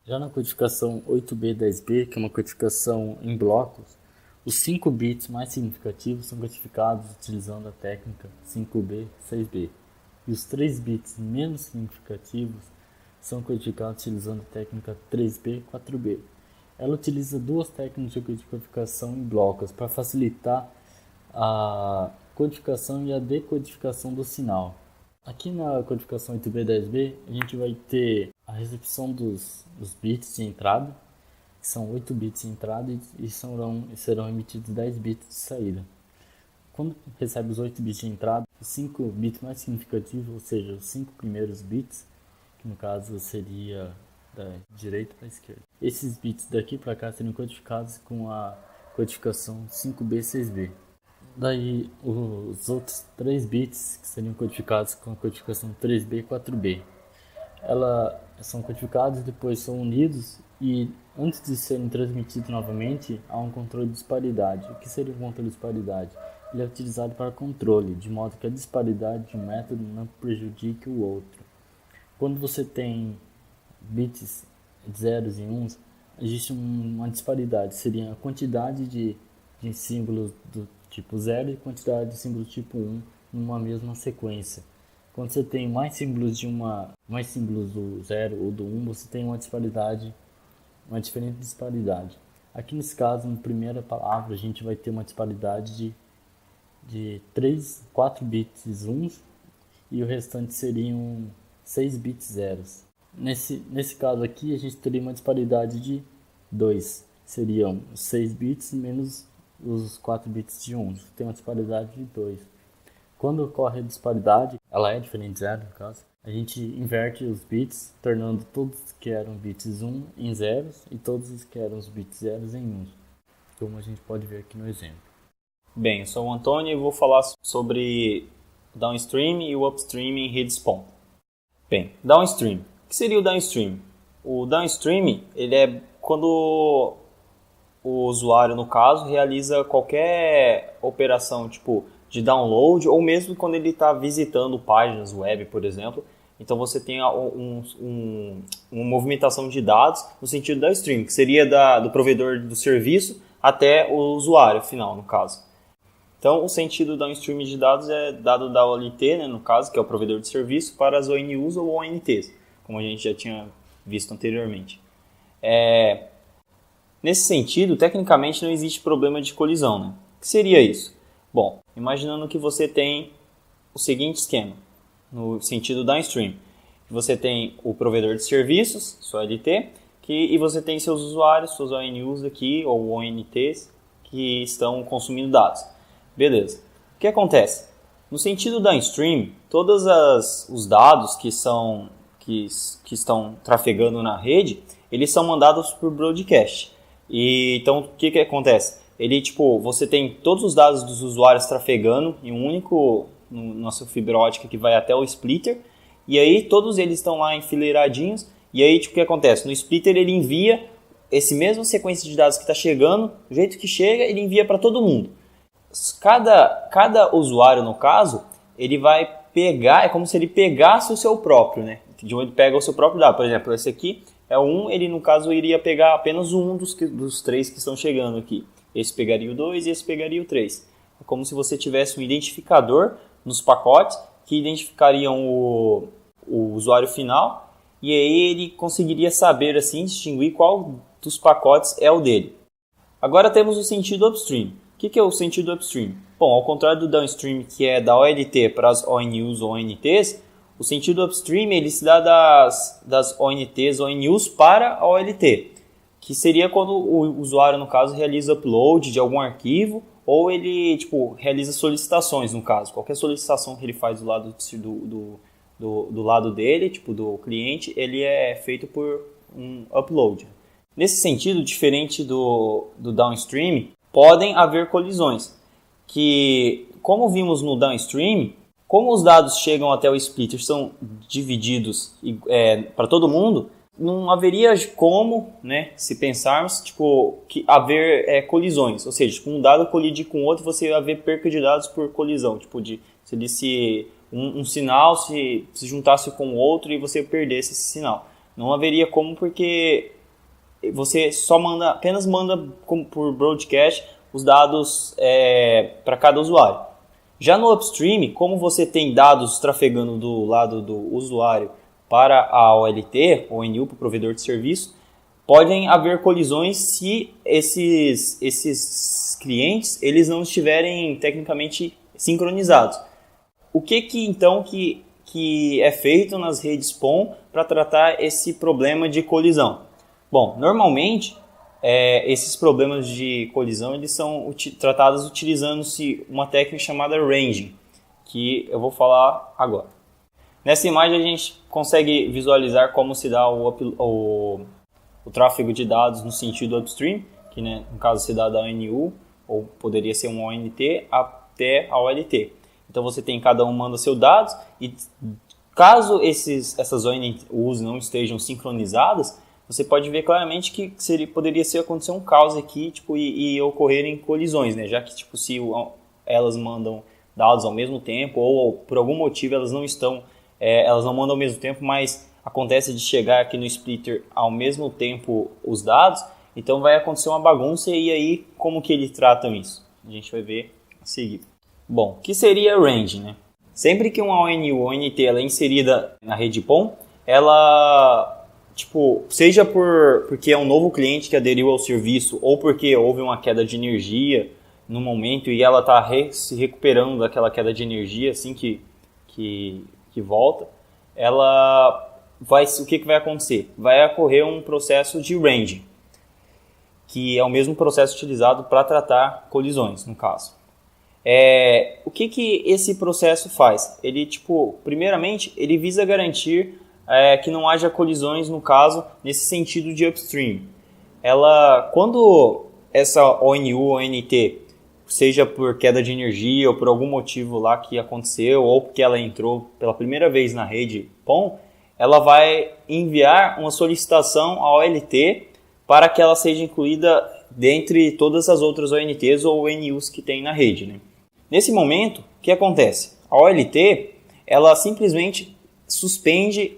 Já na codificação 8B10B, que é uma codificação em blocos, os 5 bits mais significativos são codificados utilizando a técnica 5B6B. E os 3 bits menos significativos são codificados utilizando a técnica 3B4B. Ela utiliza duas técnicas de codificação em blocos para facilitar a codificação e a decodificação do sinal. Aqui na codificação 8B10B, a gente vai ter a recepção dos bits de entrada, que são 8 bits de entrada e serão emitidos 10 bits de saída. Quando recebe os 8 bits de entrada, os 5 bits mais significativos, ou seja, os 5 primeiros bits, que no caso seria da direita para a esquerda. Esses bits daqui para cá seriam codificados com a codificação 5B6B. Daí os outros 3 bits que seriam codificados com a codificação 3B4B. Elas são codificados, depois são unidos e antes de serem transmitidos novamente há um controle de disparidade. O que seria um controle de disparidade? Ele é utilizado para controle, de modo que a disparidade de um método não prejudique o outro. Quando você tem bits zeros e uns, existe uma disparidade, seria a quantidade de símbolos do tipo 0 e quantidade de símbolos do tipo 1 numa mesma sequência. Quando você tem mais símbolos do 0 ou do 1, você tem uma diferente disparidade. Aqui nesse caso, na primeira palavra, a gente vai ter uma disparidade de 4 bits 1 e o restante seriam 6 bits zeros. Nesse caso aqui, a gente teria uma disparidade de 2. Seriam 6 bits menos os 4 bits de 1. Tem uma disparidade de 2. Quando ocorre a disparidade, ela é diferente de 0 no caso, a gente inverte os bits, tornando todos que eram bits 1 em zeros e todos os que eram os bits zeros em 1, como a gente pode ver aqui no exemplo. Bem, eu sou o Antônio e vou falar sobre downstream e o upstream em rede SPON. Bem, downstream. O que seria o downstream? O downstream, ele é quando o usuário, no caso, realiza qualquer operação tipo de download ou mesmo quando ele está visitando páginas web, por exemplo. Então você tem uma movimentação de dados no sentido downstream, que seria do provedor do serviço até o usuário final, no caso. Então o sentido downstream de dados é dado da OLT, né, no caso, que é o provedor de serviço, para as ONUs ou ONTs, como a gente já tinha visto anteriormente. Nesse sentido, tecnicamente não existe problema de colisão, né? O que seria isso? Bom, imaginando que você tem o seguinte esquema, no sentido downstream. Você tem o provedor de serviços, sua OLT, e você tem seus usuários, suas ONUs aqui, ou ONTs, que estão consumindo dados. Beleza. O que acontece? No sentido downstream, todos os dados que estão trafegando na rede, eles são mandados por broadcast. Então, o que acontece? Você tem todos os dados dos usuários trafegando em um único, nossa fibra ótica que vai até o splitter, e aí todos eles estão lá enfileiradinhos, e aí o que acontece? No splitter ele envia esse mesmo sequência de dados que está chegando, do jeito que chega, ele envia para todo mundo. Cada usuário, no caso, ele vai pegar, é como se ele pegasse o seu próprio, né? De onde pega o seu próprio dado. Por exemplo, esse aqui é um, ele no caso iria pegar apenas um dos 3 que estão chegando aqui. Esse pegaria o 2 e esse pegaria o 3. É como se você tivesse um identificador nos pacotes que identificariam o usuário final, e aí ele conseguiria saber assim distinguir qual dos pacotes é o dele. Agora temos o sentido upstream. O que é o sentido upstream? Bom, ao contrário do downstream, que é da OLT para as ONUs ou ONTs, o sentido upstream ele se dá das ONTs ou ONUs para a OLT, que seria quando o usuário, no caso, realiza upload de algum arquivo ou ele realiza solicitações, no caso. Qualquer solicitação que ele faz do lado do lado dele, do cliente, ele é feito por um upload. Nesse sentido, diferente do downstream, podem haver colisões, que, como vimos no downstream, como os dados chegam até o splitter, são divididos para todo mundo, não haveria como, né, se pensarmos, tipo, que haver colisões, ou seja, tipo, um dado colidir com outro, você haver perca de dados por colisão, tipo, se um sinal se juntasse com o outro e você perdesse esse sinal. Não haveria como, porque você apenas manda por broadcast os dados para cada usuário. Já no upstream, como você tem dados trafegando do lado do usuário para a OLT, ONU, para o provedor de serviço, podem haver colisões se esses clientes eles não estiverem tecnicamente sincronizados. O então que é feito nas redes PON para tratar esse problema de colisão? Bom, normalmente esses problemas de colisão eles são tratados utilizando-se uma técnica chamada ranging, que eu vou falar agora. Nessa imagem a gente consegue visualizar como se dá o tráfego de dados no sentido upstream, que, né, no caso se dá da ONU, ou poderia ser um ONT, até a OLT. Então você tem, cada um manda seus dados, e caso essas ONUs não estejam sincronizadas, você pode ver claramente que poderia acontecer um caos aqui, tipo, e ocorrerem colisões, né? Já que, tipo, se elas mandam dados ao mesmo tempo, ou por algum motivo elas não mandam ao mesmo tempo, mas acontece de chegar aqui no splitter ao mesmo tempo os dados, então vai acontecer uma bagunça. E aí, como que eles tratam isso? A gente vai ver a seguir. Bom, o que seria range, né? Sempre que uma ONU ou ONT ela é inserida na rede PON, ela, tipo, seja porque é um novo cliente que aderiu ao serviço, ou porque houve uma queda de energia no momento e ela está se recuperando daquela queda de energia assim que volta, o que vai acontecer? Vai ocorrer um processo de ranging, que é o mesmo processo utilizado para tratar colisões, no caso. O que esse processo faz? Ele, primeiramente, ele visa garantir que não haja colisões, no caso, nesse sentido de upstream. Quando essa ONU ou ONT, seja por queda de energia ou por algum motivo lá que aconteceu, ou porque ela entrou pela primeira vez na rede PON, ela vai enviar uma solicitação à OLT para que ela seja incluída dentre todas as outras ONTs ou ONUs que tem na rede, né? Nesse momento, o que acontece? A OLT, ela simplesmente suspende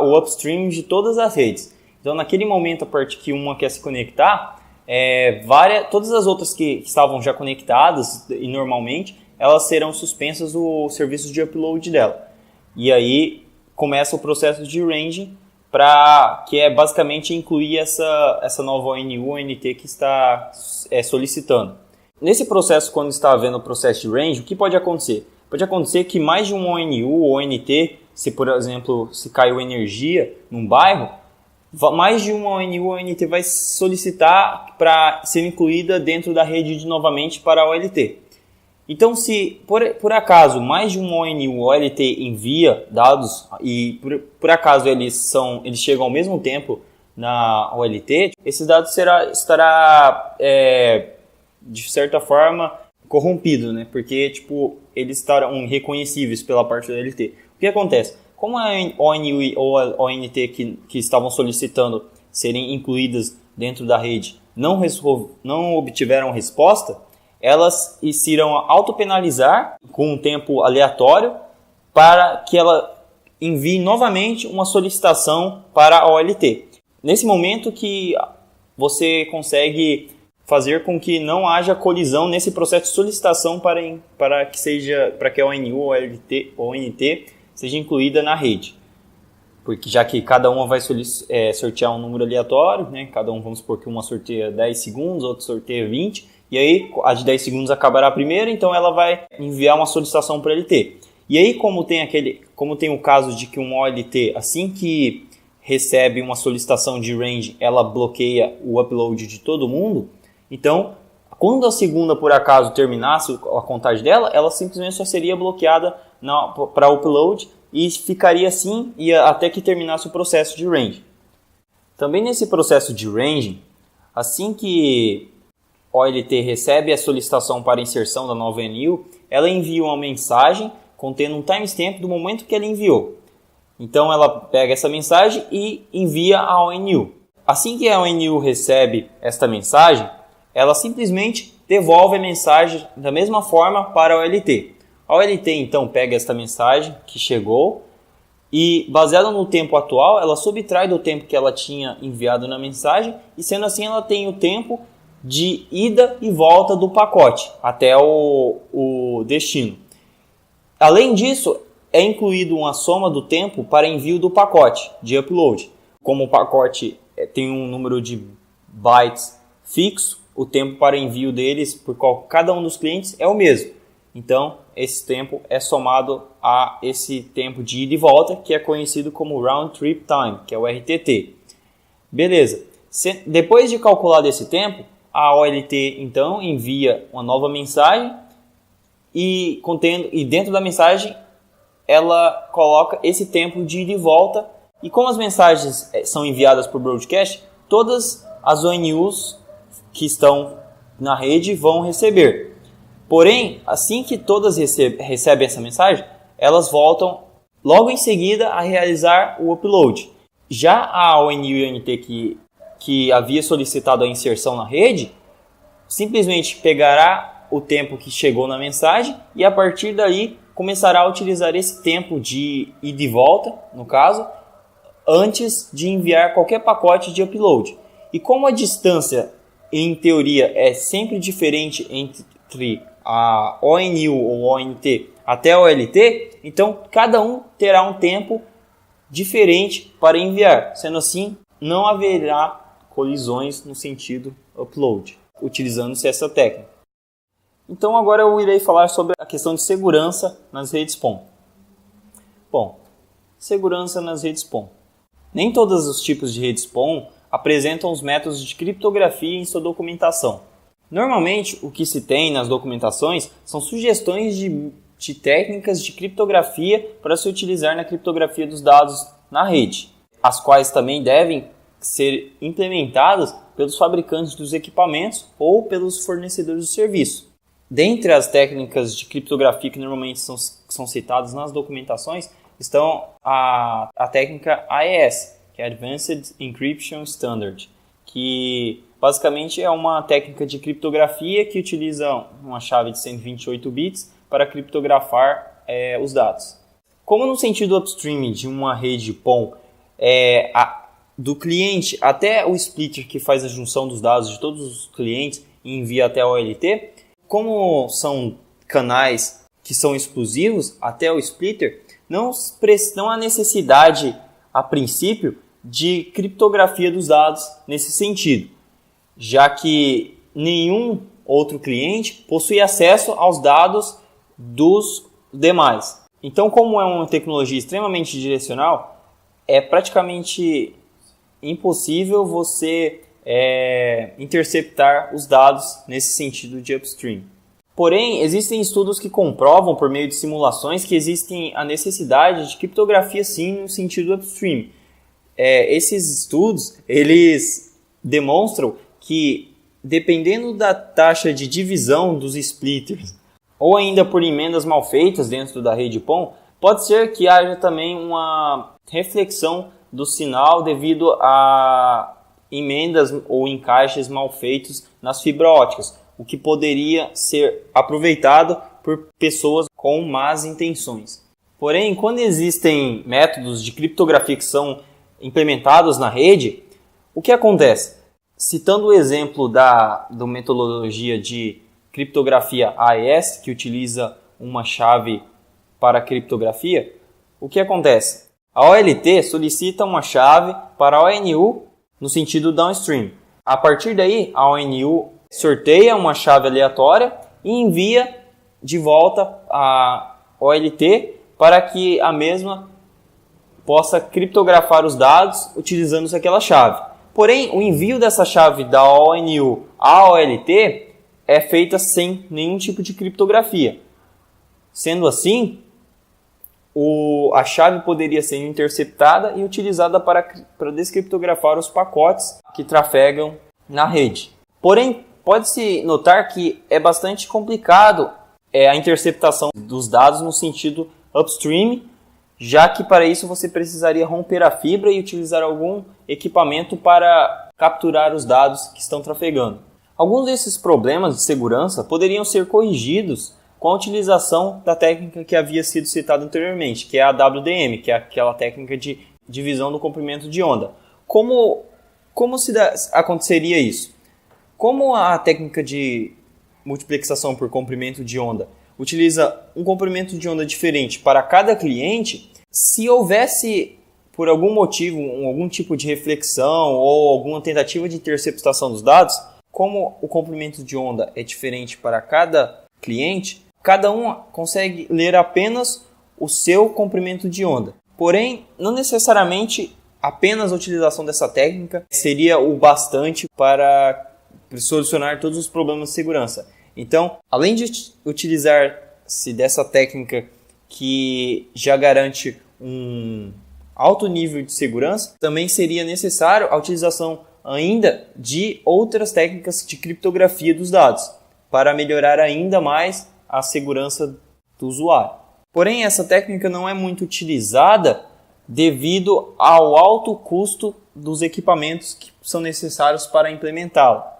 o upstream de todas as redes. Então, naquele momento, a parte que uma quer se conectar, todas as outras que estavam já conectadas e normalmente, elas serão suspensas o serviço de upload dela. E aí começa o processo de ranging, que é basicamente incluir essa nova ONU ou ONT que está solicitando. Nesse processo, quando está havendo o processo de range, o que pode acontecer? Pode acontecer que mais de uma ONU ou ONT, se por exemplo, se caiu energia num bairro, mais de uma ONU ou ONT vai solicitar para ser incluída dentro da rede novamente para a OLT. Então, se por acaso mais de uma ONU ou OLT envia dados e por acaso eles chegam ao mesmo tempo na OLT, esses dados estará de certa forma corrompido, né? Porque eles estarão irreconhecíveis pela parte da OLT. O que acontece? Como a ONU ou a ONT que estavam solicitando serem incluídas dentro da rede não obtiveram resposta, elas irão autopenalizar com um tempo aleatório para que ela envie novamente uma solicitação para a OLT. Nesse momento que você consegue fazer com que não haja colisão nesse processo de solicitação para que a ONU ou a ONT seja incluída na rede. Porque já que cada uma vai sortear um número aleatório, né? Cada um, vamos supor que uma sorteia 10 segundos, outra sorteia 20, e aí a de 10 segundos acabará primeiro, então ela vai enviar uma solicitação para a LT. E aí, como tem o caso de que uma OLT, assim que recebe uma solicitação de range, ela bloqueia o upload de todo mundo, então, quando a segunda, por acaso, terminasse a contagem dela, ela simplesmente só seria bloqueada para upload e ficaria assim até que terminasse o processo de range. Também nesse processo de range, assim que a OLT recebe a solicitação para inserção da nova ONU, ela envia uma mensagem contendo um timestamp do momento que ela enviou. Então ela pega essa mensagem e envia a ONU. Assim que a ONU recebe esta mensagem, ela simplesmente devolve a mensagem da mesma forma para a OLT. A OLT então pega esta mensagem que chegou e, baseada no tempo atual, ela subtrai do tempo que ela tinha enviado na mensagem e, sendo assim, ela tem o tempo de ida e volta do pacote até o destino. Além disso, é incluído uma soma do tempo para envio do pacote de upload. Como o pacote tem um número de bytes fixo, o tempo para envio deles por cada um dos clientes é o mesmo. Então, esse tempo é somado a esse tempo de ida e volta, que é conhecido como Round Trip Time, que é o RTT. Beleza. Depois de calculado esse tempo, a OLT então envia uma nova mensagem e dentro da mensagem ela coloca esse tempo de ida e volta. E como as mensagens são enviadas por broadcast, todas as ONUs que estão na rede vão receber. Porém, assim que todas recebem essa mensagem, elas voltam logo em seguida a realizar o upload. Já a ONU e a ONT que havia solicitado a inserção na rede, simplesmente pegará o tempo que chegou na mensagem e a partir daí começará a utilizar esse tempo de ida e volta, no caso, antes de enviar qualquer pacote de upload. E como a distância, em teoria, é sempre diferente entre a ONU ou ONT até a OLT, então cada um terá um tempo diferente para enviar. Sendo assim, não haverá colisões no sentido upload, utilizando-se essa técnica. Então agora eu irei falar sobre a questão de segurança nas redes PON. Bom, segurança nas redes PON. Nem todos os tipos de redes PON apresentam os métodos de criptografia em sua documentação. Normalmente, o que se tem nas documentações são sugestões de técnicas de criptografia para se utilizar na criptografia dos dados na rede, as quais também devem ser implementadas pelos fabricantes dos equipamentos ou pelos fornecedores de serviço. Dentre as técnicas de criptografia que normalmente são citadas nas documentações estão a técnica AES, que é Advanced Encryption Standard, que basicamente é uma técnica de criptografia que utiliza uma chave de 128 bits para criptografar os dados. Como no sentido upstream de uma rede PON, do cliente até o splitter que faz a junção dos dados de todos os clientes e envia até a OLT, como são canais que são exclusivos até o splitter, não há necessidade, a princípio, de criptografia dos dados nesse sentido, já que nenhum outro cliente possui acesso aos dados dos demais. Então, como é uma tecnologia extremamente direcional, é praticamente impossível você interceptar os dados nesse sentido de upstream. Porém, existem estudos que comprovam, por meio de simulações, que existe a necessidade de criptografia sim no sentido upstream. Esses estudos, eles demonstram que, dependendo da taxa de divisão dos splitters, ou ainda por emendas mal feitas dentro da rede PON, pode ser que haja também uma reflexão do sinal devido a emendas ou encaixes mal feitos nas fibras óticas, o que poderia ser aproveitado por pessoas com más intenções. Porém, quando existem métodos de criptografia que são implementados na rede, o que acontece? Citando o exemplo da metodologia de criptografia AES, que utiliza uma chave para criptografia, o que acontece? A OLT solicita uma chave para a ONU no sentido downstream. A partir daí, a ONU sorteia uma chave aleatória e envia de volta a OLT para que a mesma possa criptografar os dados utilizando aquela chave. Porém, o envio dessa chave da ONU à OLT é feita sem nenhum tipo de criptografia. Sendo assim, a chave poderia ser interceptada e utilizada para descriptografar os pacotes que trafegam na rede. Porém, pode-se notar que é bastante complicado a interceptação dos dados no sentido upstream, já que para isso você precisaria romper a fibra e utilizar algum equipamento para capturar os dados que estão trafegando. Alguns desses problemas de segurança poderiam ser corrigidos com a utilização da técnica que havia sido citada anteriormente, que é a WDM, que é aquela técnica de divisão do comprimento de onda. Como aconteceria isso? Como a técnica de multiplexação por comprimento de onda utiliza um comprimento de onda diferente para cada cliente, se houvesse, por algum motivo, algum tipo de reflexão ou alguma tentativa de interceptação dos dados, como o comprimento de onda é diferente para cada cliente, cada um consegue ler apenas o seu comprimento de onda. Porém, não necessariamente apenas a utilização dessa técnica seria o bastante para solucionar todos os problemas de segurança. Então, além de utilizar-se dessa técnica que já garante um alto nível de segurança, também seria necessário a utilização ainda de outras técnicas de criptografia dos dados, para melhorar ainda mais a segurança do usuário. Porém, essa técnica não é muito utilizada devido ao alto custo dos equipamentos que são necessários para implementá-la.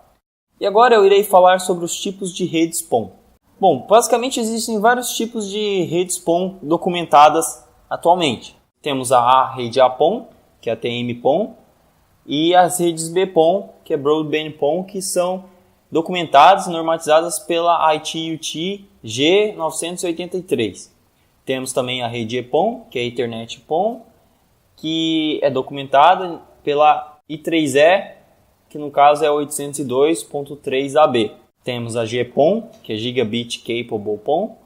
E agora eu irei falar sobre os tipos de redes PON. Bom, basicamente existem vários tipos de redes PON documentadas atualmente. Temos a rede APON, que é a TM-PON, e as redes BPON, que é Broadband PON, que são documentadas e normatizadas pela ITU-T G983. Temos também a rede EPON, que é a Ethernet PON, que é documentada pela I3E, que no caso é 802.3AB. Temos a GPON, que é Gigabit Capable PON,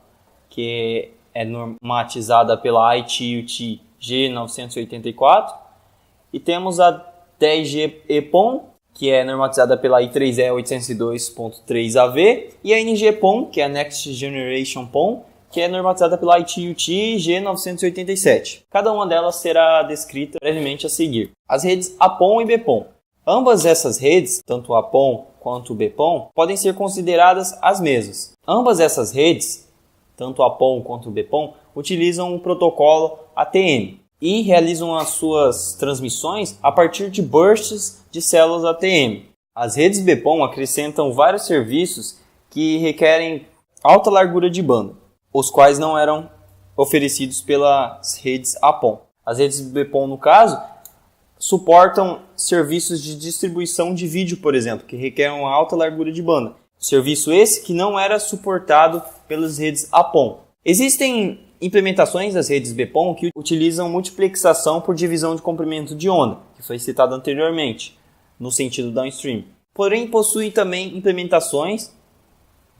que é normatizada pela ITU-T G984. E temos a 10G-EPON, que é normatizada pela I3E 802.3AV. E a NG-PON, que é a Next Generation PON, que é normatizada pela ITU-T G987. Cada uma delas será descrita brevemente a seguir. As redes APON e BPON. Ambas essas redes, tanto a APON quanto o BPON, podem ser consideradas as mesmas. Ambas essas redes, tanto a APON quanto o BPON, utilizam o protocolo ATM e realizam as suas transmissões a partir de bursts de células ATM. As redes BPON acrescentam vários serviços que requerem alta largura de banda, os quais não eram oferecidos pelas redes APON. As redes BPON, no caso, suportam serviços de distribuição de vídeo, por exemplo, que requerem uma alta largura de banda. Serviço esse que não era suportado pelas redes APON. Existem implementações das redes BPON que utilizam multiplexação por divisão de comprimento de onda, que foi citado anteriormente, no sentido downstream. Porém, possui também implementações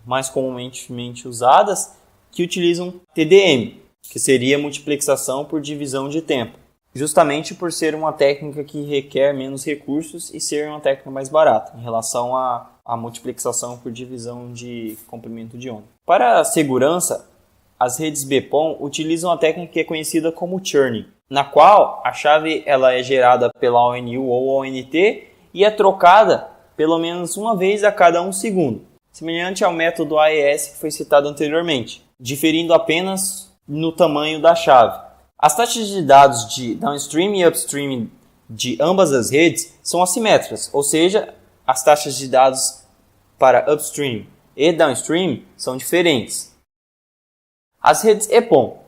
mais comumente usadas que utilizam TDM, que seria multiplexação por divisão de tempo, justamente por ser uma técnica que requer menos recursos e ser uma técnica mais barata em relação à multiplexação por divisão de comprimento de onda. Para a segurança, as redes BPON utilizam a técnica que é conhecida como churning, na qual a chave ela é gerada pela ONU ou ONT e é trocada pelo menos uma vez a cada 1 segundo, semelhante ao método AES que foi citado anteriormente, diferindo apenas no tamanho da chave. As taxas de dados de downstream e upstream de ambas as redes são assimétricas, ou seja, as taxas de dados para upstream e downstream são diferentes. As redes EPON.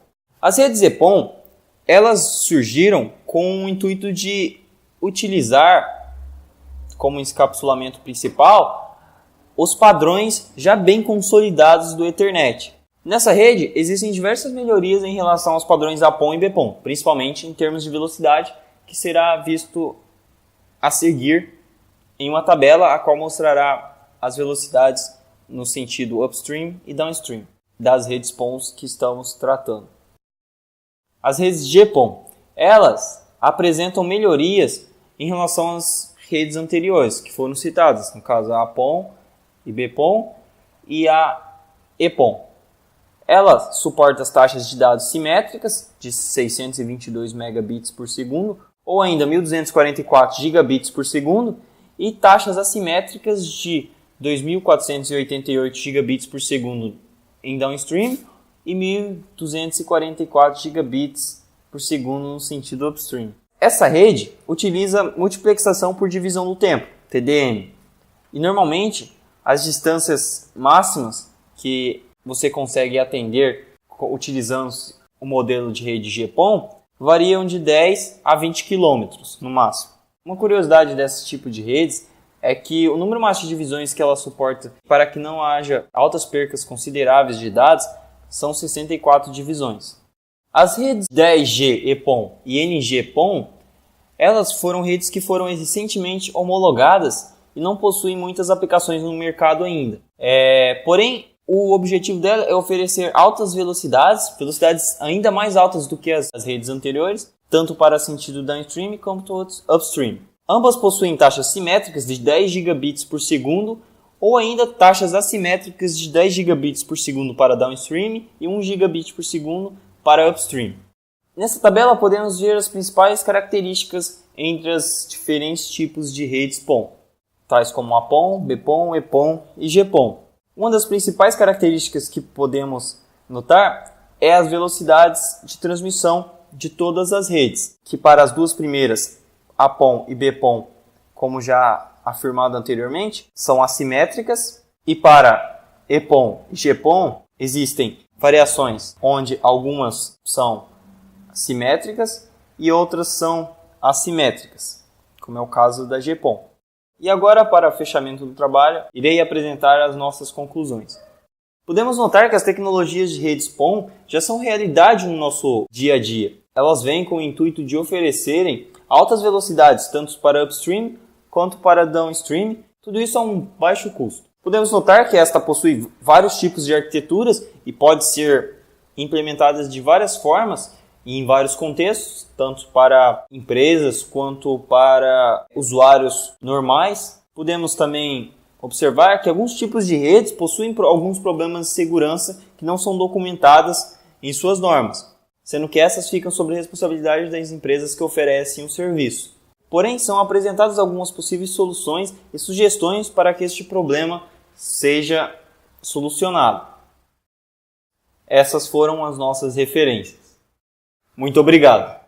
As redes EPON, elas surgiram com o intuito de utilizar como encapsulamento principal os padrões já bem consolidados do Ethernet. Nessa rede, existem diversas melhorias em relação aos padrões APON e BPON, principalmente em termos de velocidade, que será visto a seguir em uma tabela a qual mostrará as velocidades no sentido upstream e downstream das redes PONs que estamos tratando. As redes GPON, elas apresentam melhorias em relação às redes anteriores que foram citadas, no caso a APON e BPON e a EPON. Ela suporta as taxas de dados simétricas de 622 megabits por segundo ou ainda 1244 gigabits por segundo e taxas assimétricas de 2488 gigabits por segundo em downstream e 1244 gigabits por segundo no sentido upstream. Essa rede utiliza multiplexação por divisão do tempo, TDM. E normalmente as distâncias máximas que você consegue atender utilizando o modelo de rede GPON variam de 10 a 20 km no máximo. Uma curiosidade desse tipo de redes é que o número máximo de divisões que ela suporta para que não haja altas percas consideráveis de dados são 64 divisões. As redes 10G EPON e NG-PON, elas foram redes que foram recentemente homologadas e não possuem muitas aplicações no mercado ainda. Porém, o objetivo dela é oferecer altas velocidades ainda mais altas do que as redes anteriores, tanto para sentido downstream quanto upstream. Ambas possuem taxas simétricas de 10 gigabits por segundo ou ainda taxas assimétricas de 10 gigabits por segundo para downstream e 1 gigabit por segundo para upstream. Nessa tabela podemos ver as principais características entre os diferentes tipos de redes PON, tais como APON, BPON, EPON e GPON. Uma das principais características que podemos notar é as velocidades de transmissão de todas as redes, que para as duas primeiras, APON e BPON, como já afirmado anteriormente, são assimétricas, e para EPON e GPON existem variações onde algumas são simétricas e outras são assimétricas, como é o caso da GPON. E agora, para fechamento do trabalho, irei apresentar as nossas conclusões. Podemos notar que as tecnologias de redes PON já são realidade no nosso dia a dia. Elas vêm com o intuito de oferecerem altas velocidades, tanto para upstream quanto para downstream, tudo isso a um baixo custo. Podemos notar que esta possui vários tipos de arquiteturas e pode ser implementadas de várias formas e em vários contextos, tanto para empresas quanto para usuários normais. Podemos também observar que alguns tipos de redes possuem alguns problemas de segurança que não são documentadas em suas normas, sendo que essas ficam sob a responsabilidade das empresas que oferecem o serviço. Porém, são apresentadas algumas possíveis soluções e sugestões para que este problema seja solucionado. Essas foram as nossas referências. Muito obrigado!